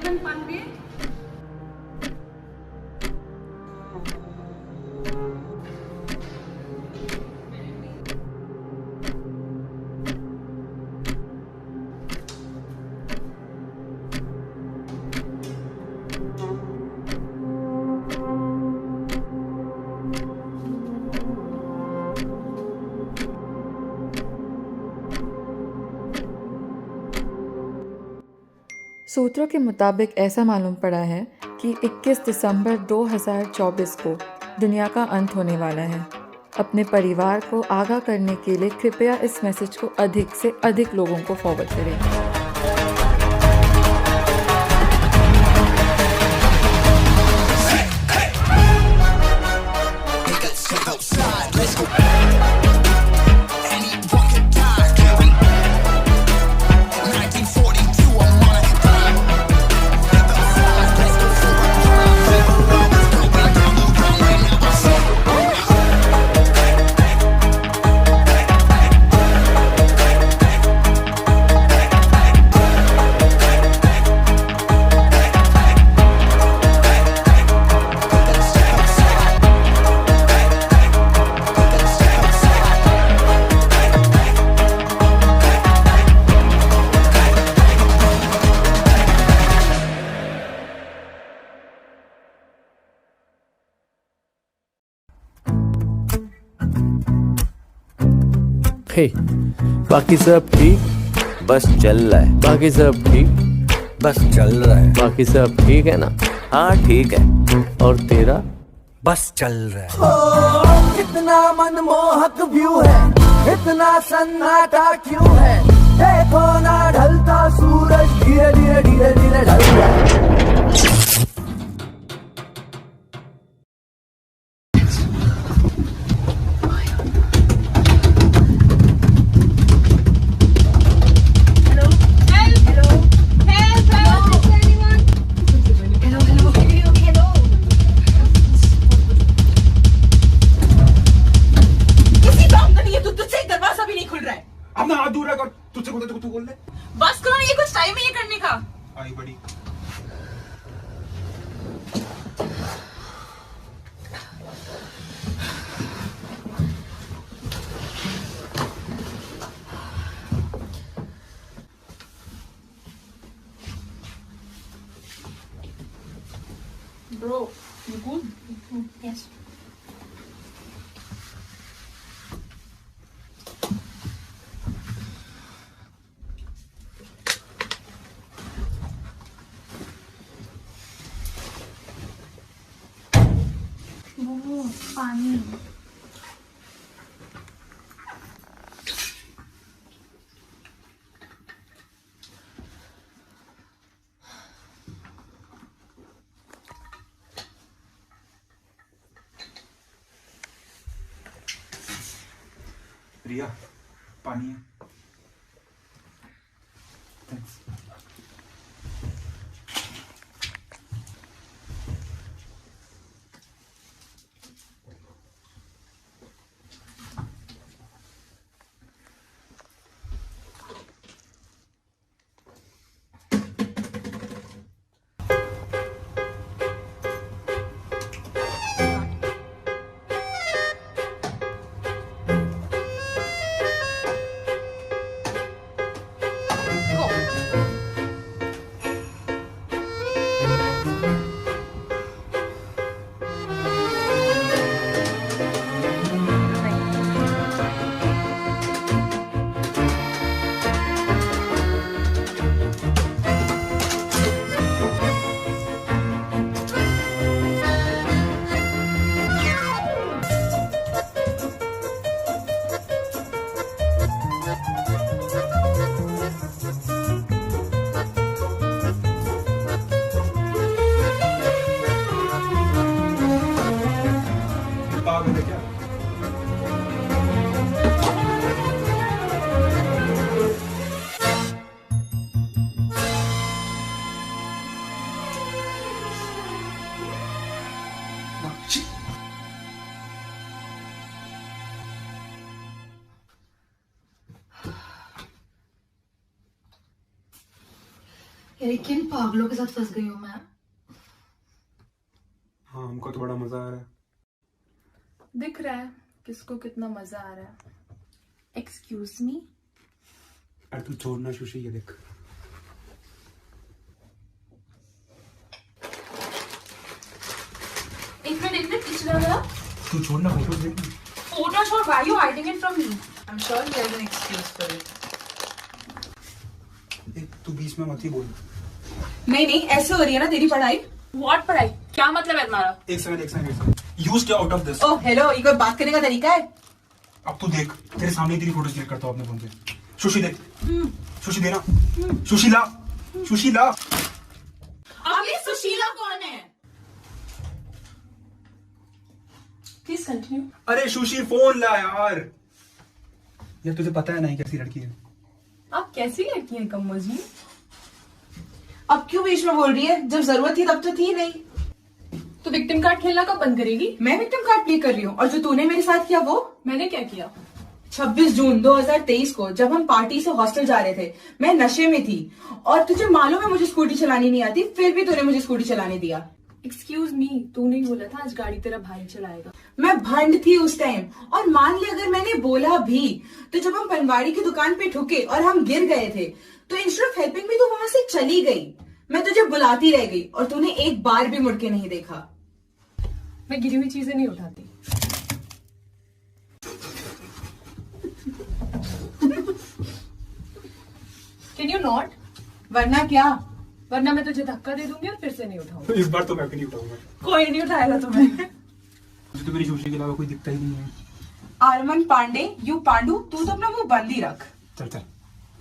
Jonathan Pandey. सूत्रों के मुताबिक ऐसा मालूम पड़ा है कि 21 दिसंबर 2024 को दुनिया का अंत होने वाला है। अपने परिवार को आगाह करने के लिए कृपया इस मैसेज को अधिक से अधिक लोगों को फॉरवर्ड करें। हे, बाकी सब ठीक, बस चल रहा है। बाकी सब ठीक, बस चल रहा है। बाकी सब ठीक है ना? हाँ ठीक है। और तेरा? बस चल रहा है। कितना मनमोहक व्यू है, इतना सन्नाटा क्यों है? देखो ना ढलता सूरज धीरे धीरे धीरे धीरे ढल रहा है। अब ना हाथ दूर रख और तुझसे बोलते तो तू बोल ले। बस करो, ये कुछ टाइम है ये करने का। आई बड़ी Bro, you good? Yes. पानी। रिया, पानी है। Thanks. यार किन पागलों के साथ फंस गई हूँ मैं। हाँ हमको तो बड़ा मजा आ रहा है। दिख रहा है किसको कितना मजा आ रहा है। Excuse me. अरे तू छोड़ना सुशी, ये देख। एक मिनट पीछे लगा। तू छोड़ना, फोटो देख। फोटो छोड़, why are you hiding it from me? I'm sure he has an excuse for it. तू बीच में मत ही बोल। नहीं ऐसे हो रही है ना तेरी पढ़ाई। What पढ़ाई? क्या मतलब है तुम्हारा? एक सेकंड। यूज क्या out of this? Oh hello, ये कोई बात करने का तरीका है? अब तू देख, तेरे सामने तेरी फोटोज क्लिक करता हूँ अपने फोन से। सुशी देख। सुशी देना। सुशीला। अब ये सुशीला कौन है? Please continue. अरे सुशी फोन ला यार तुझे पता है ना ये कैसी लड़की है। आप कैसी लड़की हैं कम्मो जी? अब क्यों बीच में बोल रही है? जब जरूरत थी तब तो थी नहीं। तो विक्टिम कार्ड खेलना कब बंद करेगी? मैं विक्टिम कार्ड प्ले कर रही हूँ, और जो तूने मेरे साथ किया वो? मैंने क्या किया? 26 जून 2023 को जब हम पार्टी से हॉस्टल जा रहे थे, मैं नशे में थी और तुझे मालूम है मुझे स्कूटी चलानी नहीं आती, फिर भी तूने मुझे स्कूटी चलाने दिया। एक्सक्यूज मी, तू नहीं बोला था आज गाड़ी तेरा भाई चलाएगा? मैं भंड थी उस टाइम, और मान ले अगर मैंने बोला भी तो जब हम पनवाड़ी की दुकान पे ठुके और हम गिर गए थे तो इंस्टेड ऑफ हेल्पिंग मी तू वहां से चली गई। मैं तुझे बुलाती रह गई और तूने एक बार भी मुड़ के नहीं देखा। मैं गिरी हुई चीजें नहीं उठाती। Can you not? वरना क्या? वरना मैं तुझे धक्का दे दूंगी और फिर से नहीं उठाऊंगी। तो इस बार तो मैं भी नहीं उठाऊंगा। कोई नहीं उठाएगा तुम्हें। मुझे तो मेरी सुशी के अलावा कोई दिखता ही नहीं है। आरमन पांडे, यू पांडू, तू तो अपना मुंह बंद ही रख। चल।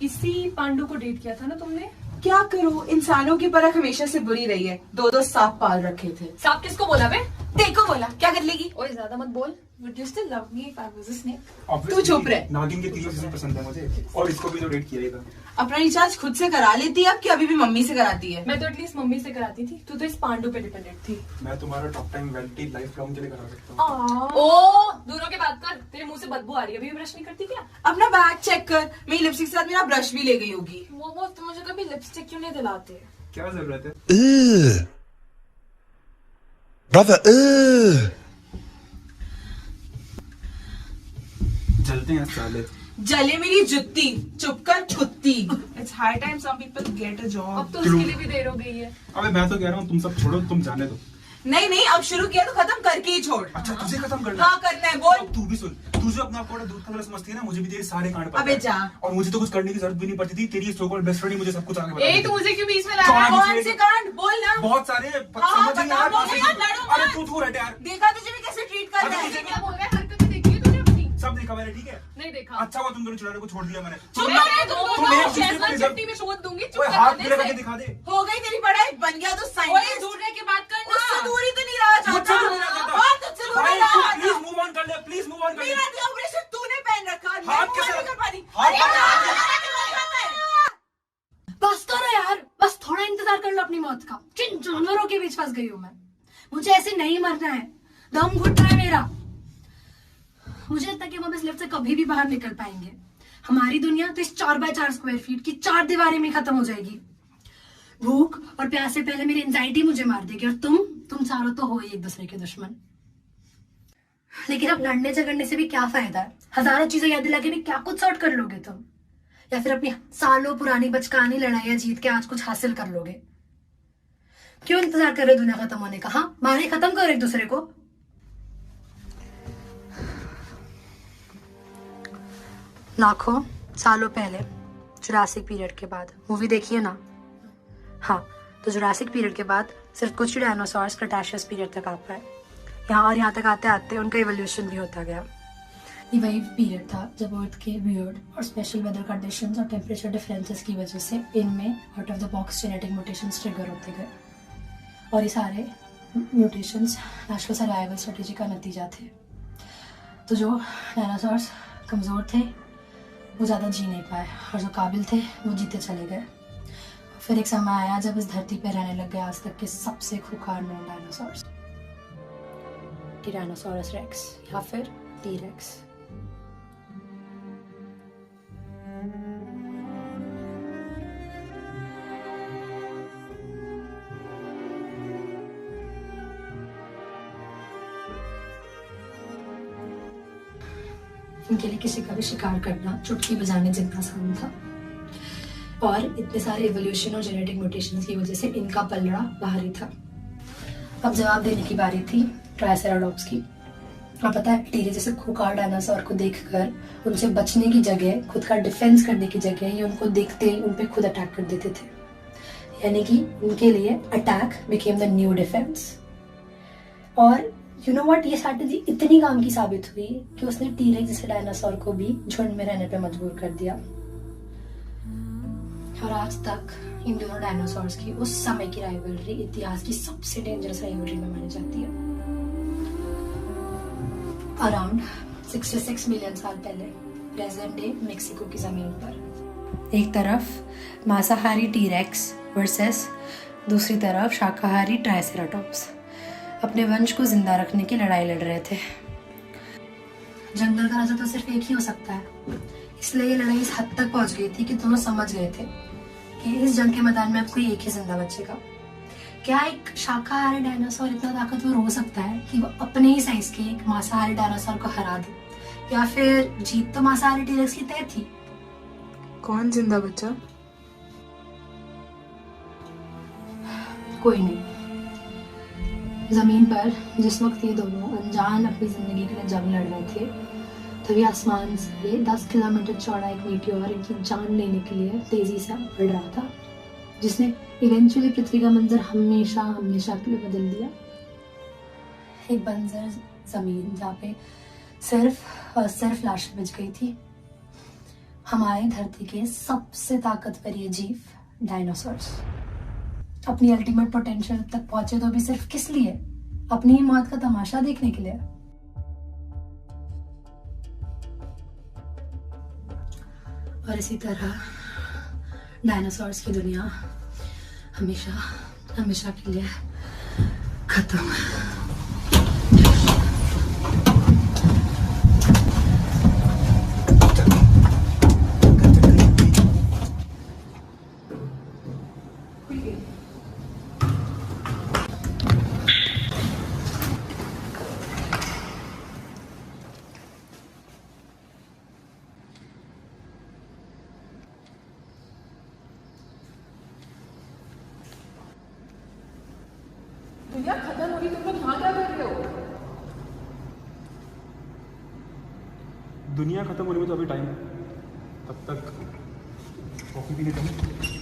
इसी पांडू को डेट किया था ना तुमने? क्या करूं, इंसानों की परख हमेशा से बुरी रही है। 2 सांप पाल रखे थे। सांप किसको बोला बे? देखो बोला, क्या कर लेगी? ओए ज्यादा मत बोल। Would you still love me if I was a snake? Obviously, तू चुप रह। नागिन के 3 सीजन पसंद है मुझे, और इसको भी तो डेट किया ही था। अपना रिचार्ज खुद से करा लेती है अब, कि अभी भी मम्मी से कराती है? मैं तो एटलीस्ट मम्मी से कराती थी, तू तो इस पांडू पे डिपेंडेंट थी। मैं तुम्हारा talk time validity life long के लिए करा सकता हूँ। ओ दूरों के बात कर, तेरे मुंह से बदबू आ रही है, अभी भी ब्रश नहीं करती क्या? अपना बैग चेक कर, मेरी लिपस्टिक के साथ मेरा ब्रश भी ले गई होगी। वो तुम मुझे कभी लिपस्टिक क्यों नहीं दिलाते? क्या जरूरत है? Brother, जलते हैं साले। जले मेरी जुत्ती, चुप कर कुत्ती। It's high time some people get a job. अब तो उसके लिए भी देर हो गई है। अबे मैं तो कह रहा हूँ तुम सब छोड़ो, तुम जाने दो। नहीं अब शुरू किया तो खत्म करके ही छोड़। अच्छा तुझे खत्म करना? हाँ करना है, बोल। अब तू भी सुन, तू जो अपना आपको दूध का गिलास समझती है ना, मुझे भी तेरे सारे कांड पता है। अबे जा। और मुझे तो कुछ करने की जरूरत भी नहीं पड़ती थी, तेरी सो कॉल्ड बेस्ट फ्रेंड ही मुझे सब कुछ आगे बता देती थी। तू मुझे क्यों बीच में ला रहा है? कौन से कांड? बोल ना। बहुत सारे समझ नहीं आ रहा। अरे तू रहते यार। देखा तुझे भी कैसे ट्रीट कर रहा है? क्या बोल रहा है? हरकतें देखी है तूने अपनी? सब देखा मैंने, ठीक है? नहीं देखा। अच्छा हुआ तुम दोनों चुराने को छोड़ दिया मैंने। चुप कर, तुम मेरे शेजवान चट्टी में शोध दूंगी। चुप कर, हाथ गिरा के दिखा दे। हो गई तेरी पढ़ाई, बन गया तो साइंटिस्ट। दूर रह के बात करना। उससे दूरी तो नहीं रहा चाहता। तुझसे दूर नहीं रहा। प्लीज मूव ऑन कर ले, प्लीज मूव ऑन कर ले। मेरा ऑपरेशन तूने पहन रखा, हाथ कैसे कर पा रही। बस करो यार, बस थोड़ा इंतजार कर लो अपनी मौत का। किन जानवरों के बीच फंस गई हूँ मैं। मुझे ऐसे नहीं मरना है, दम घुट रहा है मेरा। मुझे लगता है कि हम इस लिफ्ट से कभी भी बाहर निकल पाएंगे। हमारी दुनिया तो इस 4x4 स्क्वायर फीट की 4 दीवारें में खत्म हो जाएगी। भूख और प्यास से पहले मेरी एंजाइटी मुझे मार देगी, और तुम चारों तो हो ही एक दूसरे के दुश्मन। लेकिन अब लड़ने झगड़ने से भी क्या फायदा है? हजारों चीजें याद दिला के भी क्या कुछ सॉर्ट कर लोगे तुम? या फिर अपनी सालों पुरानी बचकानी लड़ाइयां जीत के आज कुछ हासिल कर लोगे? क्यों इंतजार कर रहे दुनिया खत्म होने का? हाँ, मारे खत्म करो एक दूसरे को। लाखों सालों पहले जुरासिक पीरियड के बाद, मूवी देखिए ना? हाँ, तो जुरासिक पीरियड के बाद सिर्फ कुछ ही डायनासोर्स क्रेटाशियस पीरियड तक आ पाए। यहाँ तक आते आते उनका इवोल्यूशन भी होता गया। ये वही पीरियड था जब अर्थ के वियर्ड और स्पेशल वेदर कंडीशंस और टेम्परेचर डिफरेंसेस की वजह से इनमें out of the box genetic mutations trigger होते गए, और ये सारे म्यूटेशंस नेचुरल सर्वाइवल स्ट्रेटेजी का नतीजा थे। तो जो डायनासोर्स कमज़ोर थे वो ज़्यादा जी नहीं पाए, और जो काबिल थे वो जीते चले गए। फिर एक समय आया जब इस धरती पर रहने लग गए आज तक के सबसे खूंखार नॉन डायनासोर्स, टायरानोसोरस रेक्स या फिर टी-रेक्स। इनके लिए किसी का भी शिकार करना चुटकी बजाने जितना आसान था। और इतने सारे इवोल्यूशन और जेनेटिक म्यूटेशंस की वजह से इनका पलड़ा बाहरी था। अब जवाब देने की बारी थी ट्राइसेराटॉप्स की। और पता है, टीरे जैसे खूंखार डायनासोर को देखकर उनसे बचने की जगह, खुद का डिफेंस करने की जगह, ये उनको देखते ही उन पे खुद अटैक कर देते थे। यानी कि उनके लिए attack became the new defence. और यू नो व्हाट, ये स्ट्रैटेजी इतनी काम की साबित हुई कि उसने टीरे जैसे डायनासोर को भी झुंड में रहने पे मजबूर कर दिया। और आज तक इन दोनों डायनासोर्स की उस समय की राइवलरी इतिहास की सबसे डेंजरस राइवलरी में मानी जाती है। अराउंड 66 मिलियन साल पहले प्रेजेंट डे मेक्सिको की जमीन पर एक तरफ मांसाहारी टीरेक्स वर्सेस दूसरी तरफ शाकाहारी ट्राइसेराटॉप्स अपने वंश को जिंदा रखने की लड़ाई लड़ रहे थे। जंगल का राजा तो सिर्फ एक ही हो सकता है, इसलिए ये लड़ाई इस हद तक पहुंच गई थी कि दोनों समझ गए थे कि इस जंग के मैदान में अब कोई एक ही जिंदा बचेगा। क्या एक शाकाहारी डायनासोर इतना ताकतवर हो सकता है कि वो अपने ही साइज के एक मांसाहारी डायनासोर को हरा दे? या फिर जीत तो मांसाहारी टीरेक्स की तय थी? कौन जिंदा बचा? कोई नहीं। जमीन पर जिस वक्त ये दोनों अनजान अपनी जिंदगी के लिए जंग लड़ रहे थे, तभी आसमान से 10 किलोमीटर चौड़ा एक मीटियोर इनकी जान लेने के लिए तेजी से बढ़ रहा था, जिसने इवेंचुअली पृथ्वी का मंजर हमेशा हमेशा के लिए बदल दिया। एक बंजर जमीन जहाँ पे सिर्फ और सिर्फ लाशें बच गई थी। हमारी धरती के सबसे ताकतवर ये जीव डायनासोर्स अपनी अल्टीमेट पोटेंशियल तक पहुंचे तो भी सिर्फ किस लिए? अपनी ही मौत का तमाशा देखने के लिए। और इसी तरह डायनासोर्स की दुनिया हमेशा हमेशा के लिए खत्म। दुनिया खत्म हो रही, तुम लोग यहाँ क्या कर रहे हो? दुनिया खत्म होने में तो अभी टाइम है, तब तक कॉफी पीने चलें।